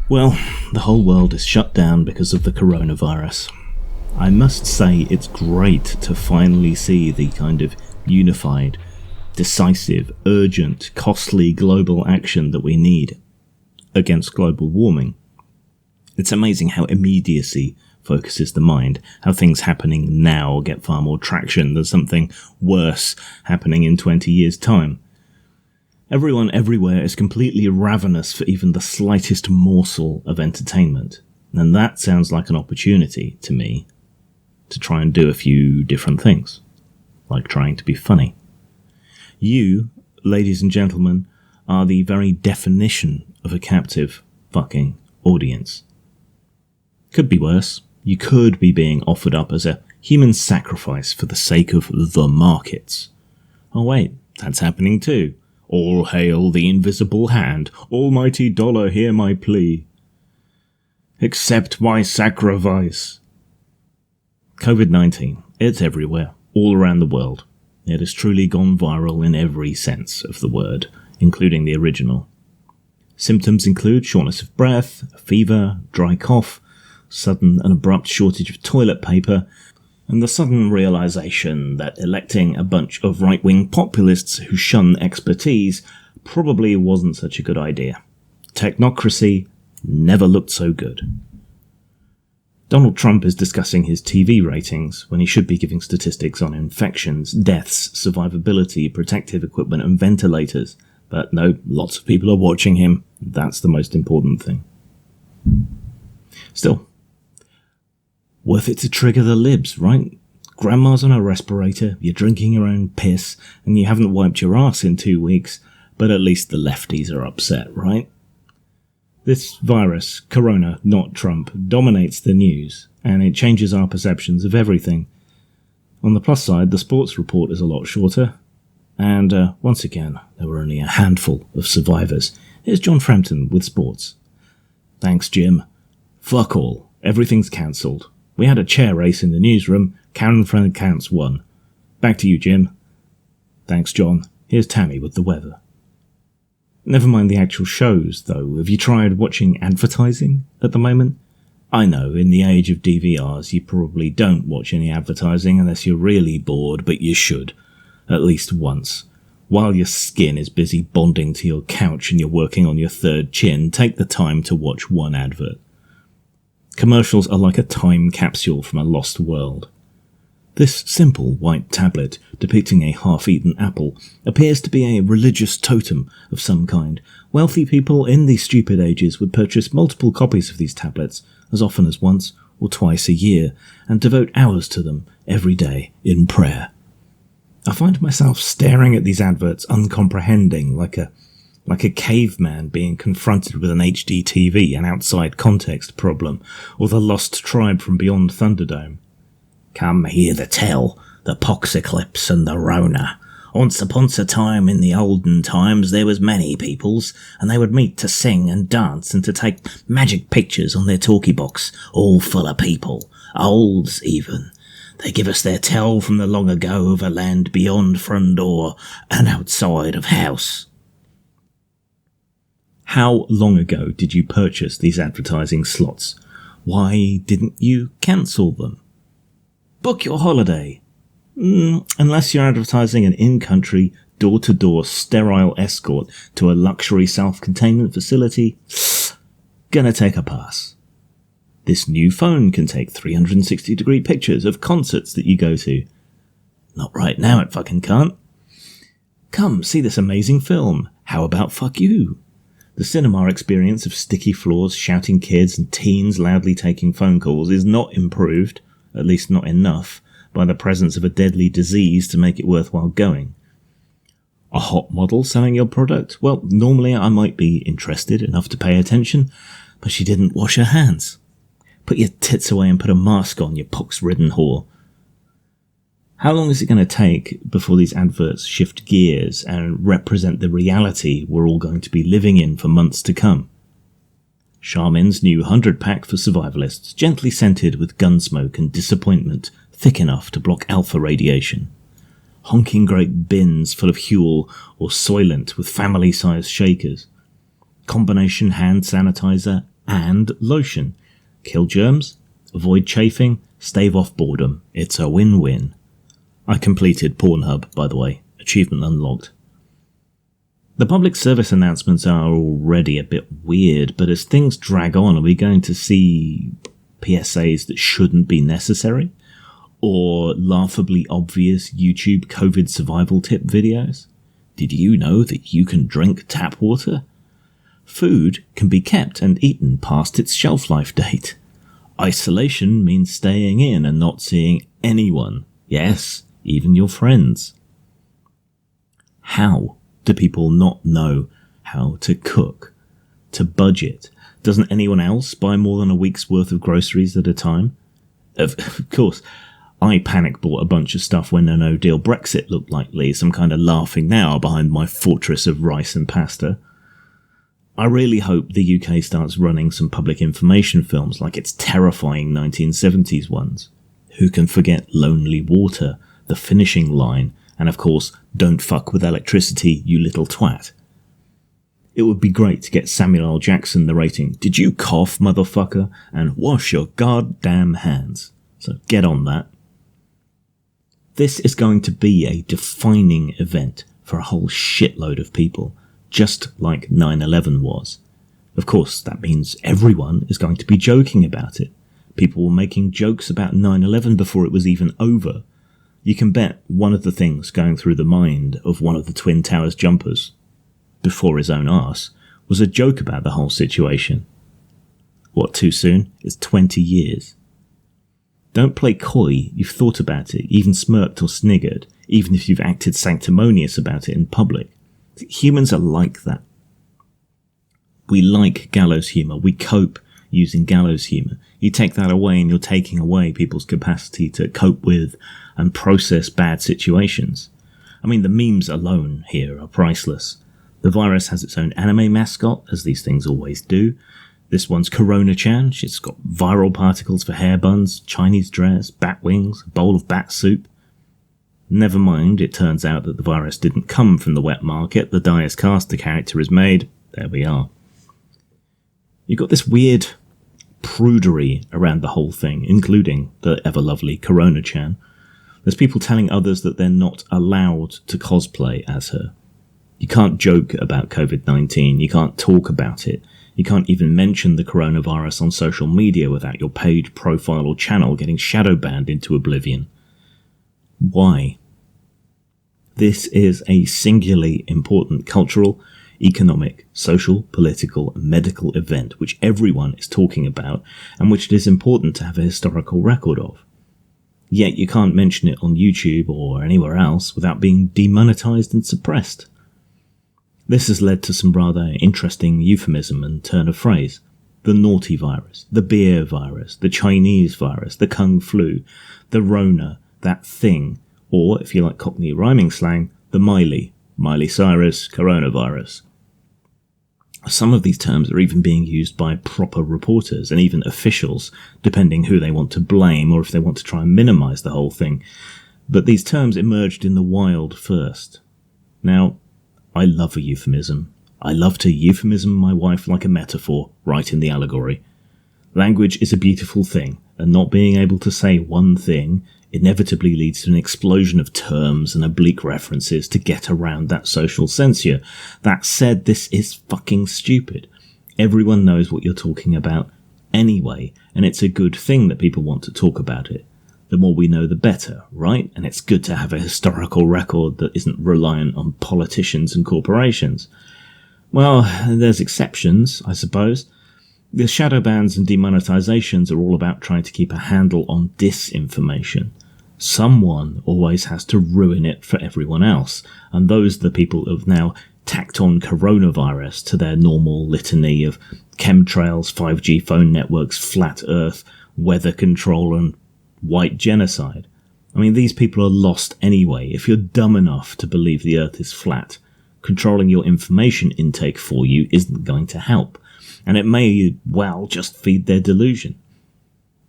Well, the whole world is shut down because of the coronavirus. I must say it's great to finally see the kind of unified, decisive, urgent, costly global action that we need against global warming. It's amazing how immediacy focuses the mind, how things happening now get far more traction than something worse happening in 20 years' time. Everyone everywhere is completely ravenous for even the slightest morsel of entertainment, and that sounds like an opportunity to me to try and do a few different things, like trying to be funny. You, ladies and gentlemen, are the very definition of a captive fucking audience. Could be worse. You could be being offered up as a human sacrifice for the sake of the markets. Oh wait, that's happening too. All hail the invisible hand, almighty dollar, hear my plea. Accept my sacrifice. COVID-19, it's everywhere, all around the world. It has truly gone viral in every sense of the word, including the original. Symptoms include shortness of breath, fever, dry cough, sudden and abrupt shortage of toilet paper, and the sudden realization that electing a bunch of right-wing populists who shun expertise probably wasn't such a good idea. Technocracy never looked so good. Donald Trump is discussing his TV ratings when he should be giving statistics on infections, deaths, survivability, protective equipment and ventilators. But no, lots of people are watching him. That's the most important thing. Still, worth it to trigger the libs, right? Grandma's on a respirator, you're drinking your own piss, and you haven't wiped your ass in 2 weeks, but at least the lefties are upset, right? This virus, Corona, not Trump, dominates the news, and it changes our perceptions of everything. On the plus side, the sports report is a lot shorter, and once again, there were only a handful of survivors. Here's John Frampton with sports. Thanks, Jim. Fuck all. Everything's cancelled. We had a chair race in the newsroom. Karen Frank-Counts won. Back to you, Jim. Thanks, John. Here's Tammy with the weather. Never mind the actual shows, though. Have you tried watching advertising at the moment? I know, in the age of DVRs, you probably don't watch any advertising unless you're really bored, but you should. At least once. While your skin is busy bonding to your couch and you're working on your third chin, take the time to watch one advert. Commercials are like a time capsule from a lost world. This simple white tablet, depicting a half-eaten apple, appears to be a religious totem of some kind. Wealthy people in these stupid ages would purchase multiple copies of these tablets, as often as once or twice a year, and devote hours to them every day in prayer. I find myself staring at these adverts uncomprehending, like a caveman being confronted with an HD TV, an outside context problem, or the lost tribe from beyond Thunderdome. Come hear the tell, the pox eclipse and the Rona. Once upon a time in the olden times there was many peoples, and they would meet to sing and dance and to take magic pictures on their talkie box, all full of people, olds even. They give us their tell from the long ago of a land beyond front door and outside of house. How long ago did you purchase these advertising slots? Why didn't you cancel them? Book your holiday. Unless you're advertising an in-country, door-to-door sterile escort to a luxury self-containment facility, gonna take a pass. This new phone can take 360-degree pictures of concerts that you go to. Not right now, it fucking can't. Come, see this amazing film. How about fuck you? The cinema experience of sticky floors, shouting kids, and teens loudly taking phone calls is not improved, at least not enough, by the presence of a deadly disease to make it worthwhile going. A hot model selling your product? Well, normally I might be interested enough to pay attention, but she didn't wash her hands. Put your tits away and put a mask on, you pox-ridden whore. How long is it going to take before these adverts shift gears and represent the reality we're all going to be living in for months to come? Charmin's new 100-pack for survivalists, gently scented with gunsmoke and disappointment, thick enough to block alpha radiation. Honking great bins full of Huel or Soylent with family-sized shakers. Combination hand sanitizer and lotion. Kill germs, avoid chafing, stave off boredom. It's a win-win. I completed Pornhub, by the way. Achievement unlocked. The public service announcements are already a bit weird, but as things drag on, are we going to see PSAs that shouldn't be necessary? Or laughably obvious YouTube COVID survival tip videos? Did you know that you can drink tap water? Food can be kept and eaten past its shelf life date. Isolation means staying in and not seeing anyone. Yes, even your friends. How do people not know how to cook, to budget? Doesn't anyone else buy more than a week's worth of groceries at a time? Of course, I panic bought a bunch of stuff when a no-deal Brexit looked likely, so I'm kind of laughing now behind my fortress of rice and pasta. I really hope the UK starts running some public information films like its terrifying 1970s ones. Who can forget Lonely Water, The Finishing Line, and of course, Don't Fuck With Electricity, You Little Twat. It would be great to get Samuel L. Jackson narrating, "Did you cough, motherfucker?" and "Wash your goddamn hands." So get on that. This is going to be a defining event for a whole shitload of people, just like 9/11 was. Of course, that means everyone is going to be joking about it. People were making jokes about 9/11 before it was even over. You can bet one of the things going through the mind of one of the Twin Towers jumpers, before his own arse, was a joke about the whole situation. What, too soon? It's 20 years. Don't play coy, you've thought about it, even smirked or sniggered, even if you've acted sanctimonious about it in public. Humans are like that. We like gallows humour, we cope using gallows humour. You take that away and you're taking away people's capacity to cope with and process bad situations. I mean, the memes alone here are priceless. The virus has its own anime mascot, as these things always do. This one's Corona-chan. She's got viral particles for hair buns, Chinese dress, bat wings, a bowl of bat soup. Never mind, it turns out that the virus didn't come from the wet market. The die is cast, the character is made. There we are. You've got this weird prudery around the whole thing, including the ever-lovely Corona-chan. There's people telling others that they're not allowed to cosplay as her. You can't joke about COVID-19, you can't talk about it, you can't even mention the coronavirus on social media without your page, profile or channel getting shadow banned into oblivion. Why? This is a singularly important cultural, economic, social, political, and medical event which everyone is talking about and which it is important to have a historical record of. Yet you can't mention it on YouTube or anywhere else without being demonetized and suppressed. This has led to some rather interesting euphemism and turn of phrase. The naughty virus, the beer virus, the Chinese virus, the Kung flu, the Rona, that thing, or, if you like Cockney rhyming slang, the Miley Cyrus coronavirus. Some of these terms are even being used by proper reporters and even officials, depending who they want to blame or if they want to try and minimise the whole thing. But these terms emerged in the wild first. Now, I love a euphemism. I love to euphemism my wife like a metaphor, right in the allegory. Language is a beautiful thing, and not being able to say one thing inevitably leads to an explosion of terms and oblique references to get around that social censure. That said, this is fucking stupid. Everyone knows what you're talking about anyway, and it's a good thing that people want to talk about it. The more we know, the better, right? And it's good to have a historical record that isn't reliant on politicians and corporations. Well, there's exceptions, I suppose. The shadow bans and demonetizations are all about trying to keep a handle on disinformation. Someone always has to ruin it for everyone else, and those are the people who have now tacked on coronavirus to their normal litany of chemtrails, 5G phone networks, flat earth, weather control, and white genocide. I mean, these people are lost anyway. If you're dumb enough to believe the earth is flat, controlling your information intake for you isn't going to help, and it may, well, just feed their delusion.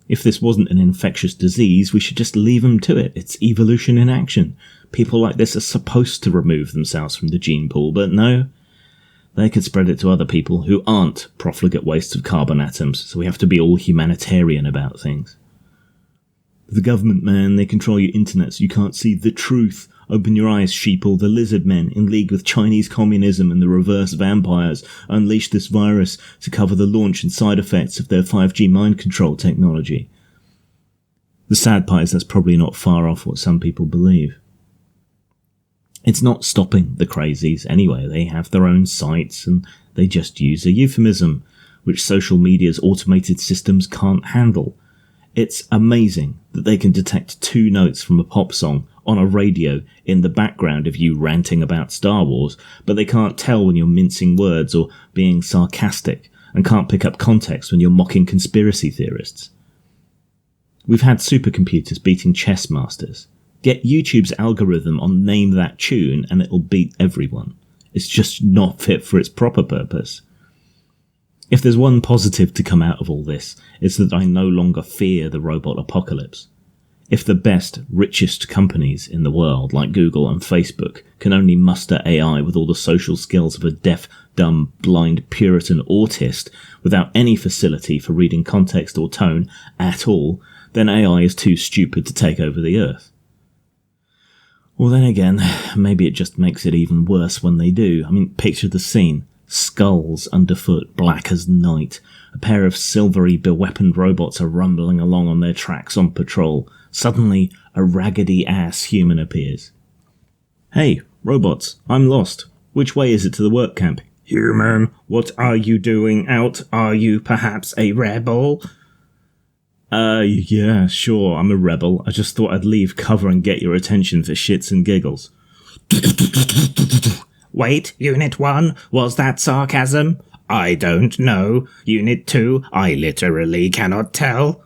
If this wasn't an infectious disease, we should just leave them to it. It's evolution in action. People like this are supposed to remove themselves from the gene pool, but no. they could spread it to other people who aren't profligate wastes of carbon atoms, so we have to be all humanitarian about things. The government, man, they control your internet so you can't see the truth. Open your eyes, sheeple. The lizard men, in league with Chinese communism and the reverse vampires, unleashed this virus to cover the launch and side effects of their 5G mind control technology. The sad part is that's probably not far off what some people believe. It's not stopping the crazies anyway. They have their own sites and they just use a euphemism, which social media's automated systems can't handle. It's amazing that they can detect 2 notes from a pop song on a radio in the background of you ranting about Star Wars, but they can't tell when you're mincing words or being sarcastic, and can't pick up context when you're mocking conspiracy theorists. We've had supercomputers beating chess masters. Get YouTube's algorithm on Name That Tune and it'll beat everyone. It's just not fit for its proper purpose. If there's one positive to come out of all this, it's that I no longer fear the robot apocalypse. If the best, richest companies in the world, like Google and Facebook, can only muster AI with all the social skills of a deaf, dumb, blind, Puritan autist without any facility for reading context or tone at all, then AI is too stupid to take over the earth. Well, then again, maybe it just makes it even worse when they do. I mean, picture the scene. Skulls underfoot, black as night. A pair of silvery, beweaponed robots are rumbling along on their tracks on patrol. Suddenly, a raggedy-ass human appears. Hey, robots, I'm lost. Which way is it to the work camp? Human, what are you doing out? Are you perhaps a rebel? Yeah, sure, I'm a rebel. I just thought I'd leave cover and get your attention for shits and giggles. Wait, Unit 1, was that sarcasm? I don't know. Unit 2, I literally cannot tell.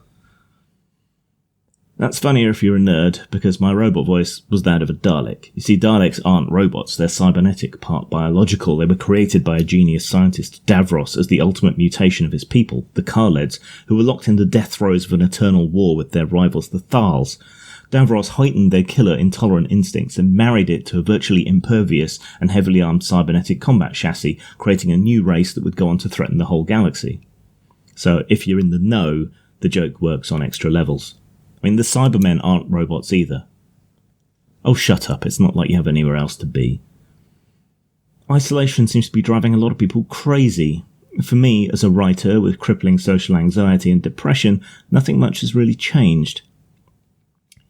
That's funnier if you're a nerd, because my robot voice was that of a Dalek. You see, Daleks aren't robots, they're cybernetic, part biological. They were created by a genius scientist, Davros, as the ultimate mutation of his people, the Khaleds, who were locked in the death throes of an eternal war with their rivals, the Thals. Davros heightened their killer intolerant instincts and married it to a virtually impervious and heavily armed cybernetic combat chassis, creating a new race that would go on to threaten the whole galaxy. So if you're in the know, the joke works on extra levels. I mean, the Cybermen aren't robots either. Oh, shut up, it's not like you have anywhere else to be. Isolation seems to be driving a lot of people crazy. For me, as a writer with crippling social anxiety and depression, nothing much has really changed.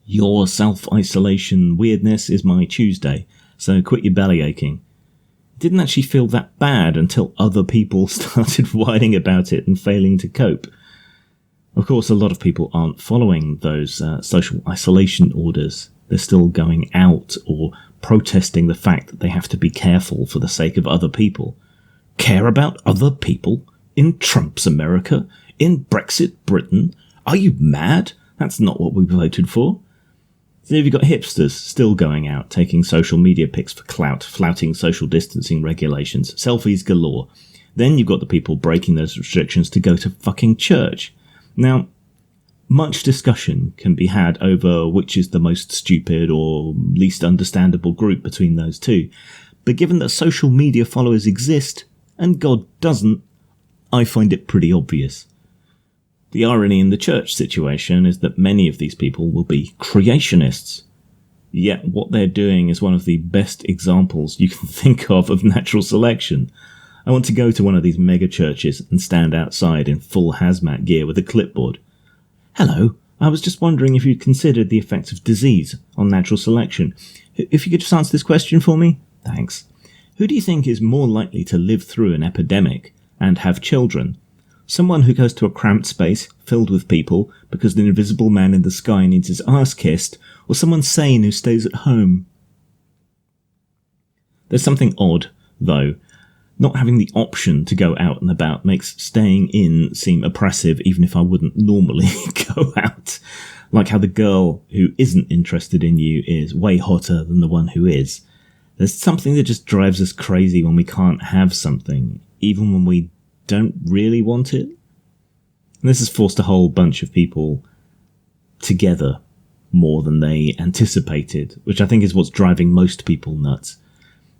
Your self-isolation weirdness is my Tuesday, so quit your belly aching. It didn't actually feel that bad until other people started whining about it and failing to cope. Of course, a lot of people aren't following those social isolation orders. They're still going out or protesting the fact that they have to be careful for the sake of other people. Care about other people? In Trump's America? In Brexit Britain? Are you mad? That's not what we voted for. So you've got hipsters still going out, taking social media pics for clout, flouting social distancing regulations, selfies galore. Then you've got the people breaking those restrictions to go to fucking church. Now, much discussion can be had over which is the most stupid or least understandable group between those two, but given that social media followers exist, and God doesn't, I find it pretty obvious. The irony in the church situation is that many of these people will be creationists, yet what they're doing is one of the best examples you can think of natural selection. I want to go to one of these mega churches and stand outside in full hazmat gear with a clipboard. Hello, I was just wondering if you'd considered the effects of disease on natural selection. If you could just answer this question for me? Thanks. Who do you think is more likely to live through an epidemic and have children? Someone who goes to a cramped space filled with people because the invisible man in the sky needs his ass kissed, or someone sane who stays at home? There's something odd, though. Not having the option to go out and about makes staying in seem oppressive, even if I wouldn't normally go out. Like how the girl who isn't interested in you is way hotter than the one who is. There's something that just drives us crazy when we can't have something, even when we don't really want it. And this has forced a whole bunch of people together more than they anticipated, which I think is what's driving most people nuts.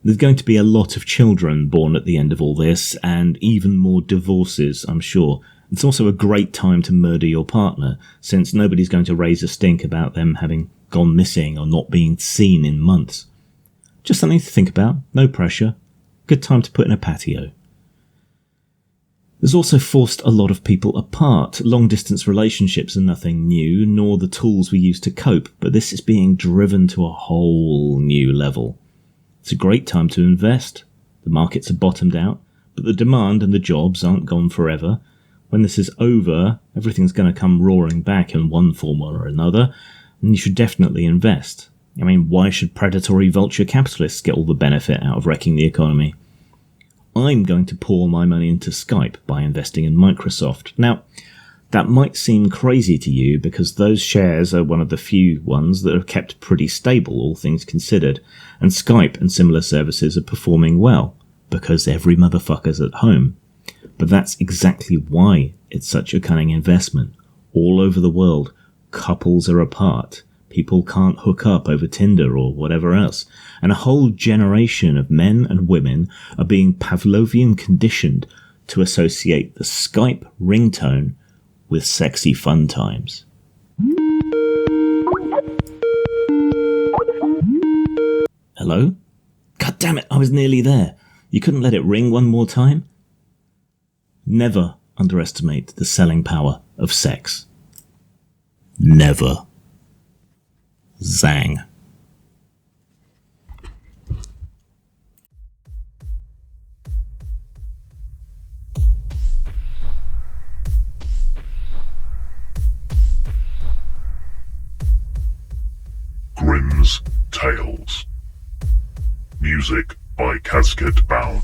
There's going to be a lot of children born at the end of all this, and even more divorces, I'm sure. It's also a great time to murder your partner, since nobody's going to raise a stink about them having gone missing or not being seen in months. Just something to think about, no pressure. Good time to put in a patio. There's also forced a lot of people apart. Long-distance relationships are nothing new, nor the tools we use to cope, but this is being driven to a whole new level. It's a great time to invest. The markets are bottomed out, but the demand and the jobs aren't gone forever. When this is over, everything's going to come roaring back in one form or another, and you should definitely invest. I mean, why should predatory vulture capitalists get all the benefit out of wrecking the economy? I'm going to pour my money into Skype by investing in Microsoft. Now, that might seem crazy to you because those shares are one of the few ones that are kept pretty stable, all things considered, and Skype and similar services are performing well because every motherfucker's at home. But that's exactly why it's such a cunning investment. All over the world, couples are apart. People can't hook up over Tinder or whatever else. And a whole generation of men and women are being Pavlovian conditioned to associate the Skype ringtone with sexy fun times. Hello? God damn it, I was nearly there. You couldn't let it ring one more time? Never underestimate the selling power of sex. Never. Zang. Grimm's Tales. Music by Casket Bound.